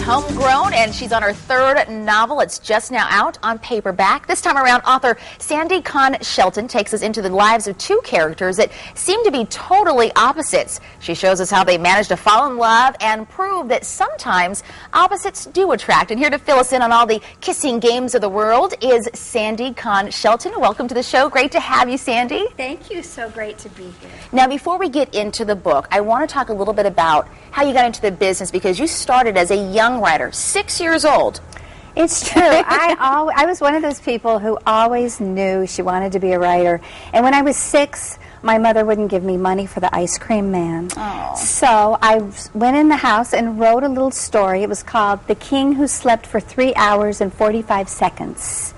Homegrown, and she's on her third novel. It's just now out on paperback. This time around, author Kahn Shelton takes us into the lives of two characters that seem to be totally opposites. She shows us how they manage to fall in love and prove that sometimes opposites do attract. And here to fill us in on all the kissing games of the world is Kahn Shelton. Welcome to the show. Great to have you, Sandy. Thank you. So great to be here. Now, before we get into the book, I want to talk a little bit about how you got into the business, because you started as a young writer, 6 years old. It's true. I was one of those people who always knew she wanted to be a writer. And when I was 6, my mother wouldn't give me money for the ice cream man. Oh. So I went in the house and wrote a little story. It was called The King Who Slept for 3 hours and 45 Seconds.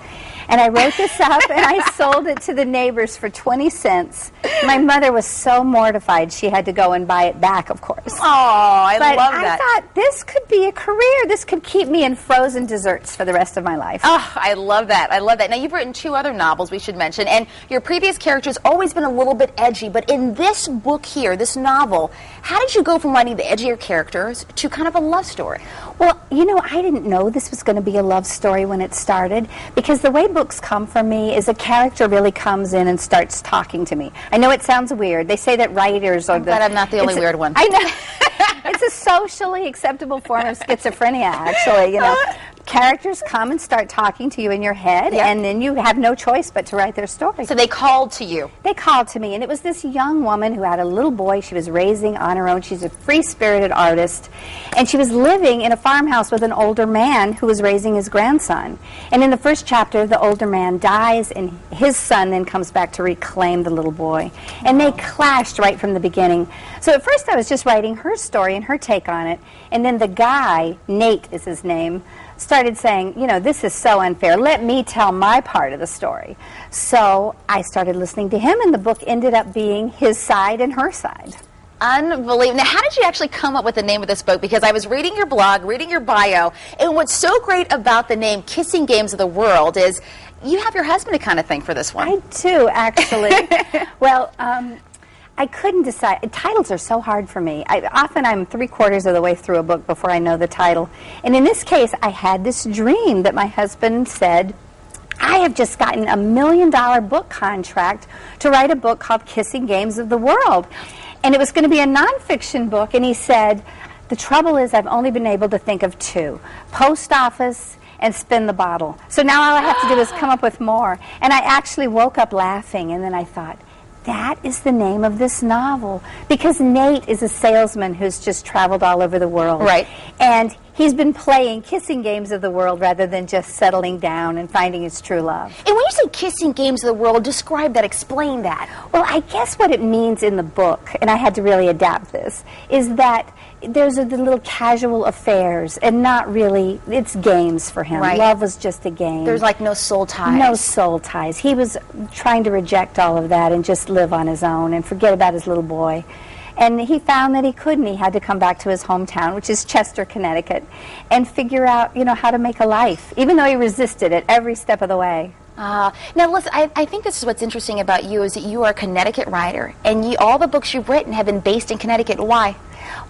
And I wrote this up and I sold it to the neighbors for 20 cents. My mother was so mortified she had to go and buy it back, of course. Oh, I love that. I thought this could be a career. This could keep me in frozen desserts for the rest of my life. Oh, I love that. I love that. Now, you've written 2 other novels we should mention, and your previous character's always been a little bit edgy, but in this book here, this novel, how did you go from writing the edgier characters to kind of a love story? Well, you know, I didn't know this was going to be a love story when it started, because the way books come for me is a character really comes in and starts talking to me. I know it sounds weird. They say that writers are But I'm not the only weird one. I know. It's a socially acceptable form of schizophrenia, actually, you know. Characters come and start talking to you in your head, Yep. and then you have no choice but to write their story. So they called to you. They called to me, and it was this young woman who had a little boy she was raising on her own. She's a free-spirited artist, and she was living in a farmhouse with an older man who was raising his grandson. And in the first chapter, the older man dies, and his son then comes back to reclaim the little boy. And they clashed right from the beginning. So at first I was just writing her story and her take on it, and then the guy, Nate is his name, started saying, you know, this is so unfair. Let me tell my part of the story. So I started listening to him, and the book ended up being his side and her side. Unbelievable. Now, how did you actually come up with the name of this book? Because I was reading your blog, reading your bio, and what's so great about the name Kissing Games of the World is you have your husband to kind of thank for this one. I do, actually. Well, I couldn't decide. Titles are so hard for me. Often I'm 3/4 of the way through a book before I know the title. And in this case, I had this dream that my husband said, I have just gotten $1 million book contract to write a book called Kissing Games of the World. And it was going to be a nonfiction book. And he said, the trouble is I've only been able to think of 2. Post office and spin the bottle. So now all I have to do is come up with more. And I actually woke up laughing, and then I thought, that is the name of this novel, because Nate is a salesman who's just traveled all over the world. Right. And he's been playing kissing games of the world rather than just settling down and finding his true love. And when you say Kissing Games of the World, describe that, explain that. Well, I guess what it means in the book, and I had to really adapt this, is that there's the little casual affairs, and not really, it's games for him. Right. Love was just a game. There's like no soul ties. No soul ties. He was trying to reject all of that and just live on his own and forget about his little boy. And he found that he couldn't. He had to come back to his hometown, which is Chester, Connecticut, and figure out, you know, how to make a life, even though he resisted it every step of the way. Now, listen, I think this is what's interesting about you, is that you are a Connecticut writer, and all the books you've written have been based in Connecticut. Why?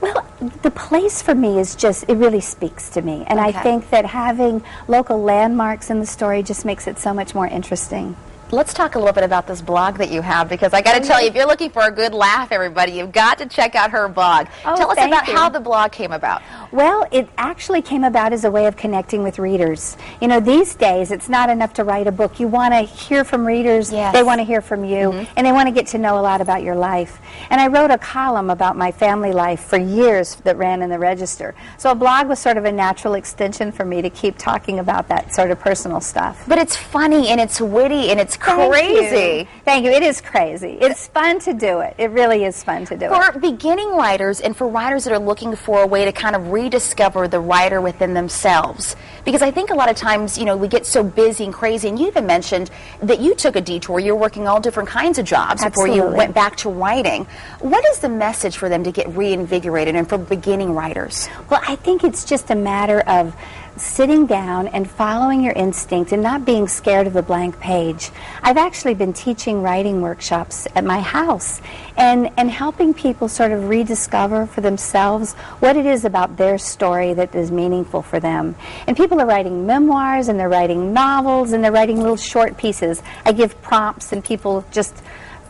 Well, the place for me is just, it really speaks to me. And I think that having local landmarks in the story just makes it so much more interesting. Let's talk a little bit about this blog that you have, because I got to tell you, if you're looking for a good laugh, everybody, you've got to check out her blog. Tell us about how the blog came about. Well, it actually came about as a way of connecting with readers. You know, these days, it's not enough to write a book. You want to hear from readers. Yes. They want to hear from you, and they want to get to know a lot about your life. And I wrote a column about my family life for years that ran in the Register. So a blog was sort of a natural extension for me to keep talking about that sort of personal stuff. But it's funny, and it's witty, and it's crazy. Thank you. It is crazy. It's fun to do it. It really is fun to do it. For beginning writers and for writers that are looking for a way to kind of rediscover the writer within themselves, because I think a lot of times, you know, we get so busy and crazy, and you even mentioned that you took a detour. You're working all different kinds of jobs before you went back to writing. What is the message for them to get reinvigorated and for beginning writers? Well, I think it's just a matter of sitting down and following your instinct and not being scared of the blank page. I've actually been teaching writing workshops at my house and helping people sort of rediscover for themselves what it is about their story that is meaningful for them. And people are writing memoirs, and they're writing novels, and they're writing little short pieces. I give prompts, and people just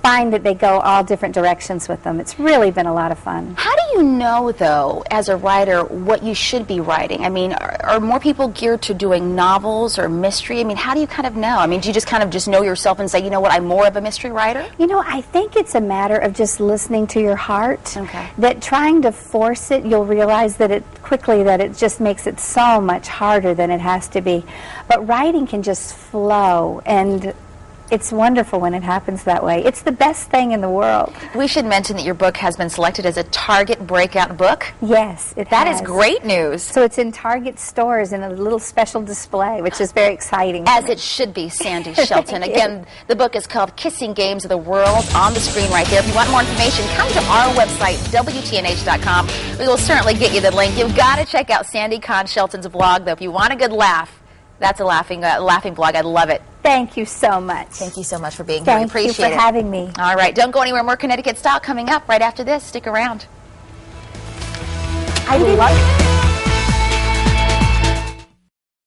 find that they go all different directions with them. It's really been a lot of fun. How do you know, though, as a writer, what you should be writing? I mean, are more people geared to doing novels or mystery? I mean, how do you kind of know? I mean, do you just kind of just know yourself and say, you know what, I'm more of a mystery writer? You know, I think it's a matter of just listening to your heart. Okay. That trying to force it, you'll realize that it just makes it so much harder than it has to be. But writing can just flow, and it's wonderful when it happens that way. It's the best thing in the world. We should mention that your book has been selected as a Target breakout book. Yes, That is great news. So it's in Target stores in a little special display, which is very exciting. As it should be, Sandy Shelton. Again, the book is called Kissing Games of the World, on the screen right there. If you want more information, come to our website, WTNH.com. We will certainly get you the link. You've got to check out Sandy Kahn Shelton's blog, though. If you want a good laugh, that's a laughing blog. I love it. Thank you so much. Thank you so much for being here. We appreciate it. Thank you for having me. All right. Don't go anywhere. More Connecticut Style coming up right after this. Stick around. I love it.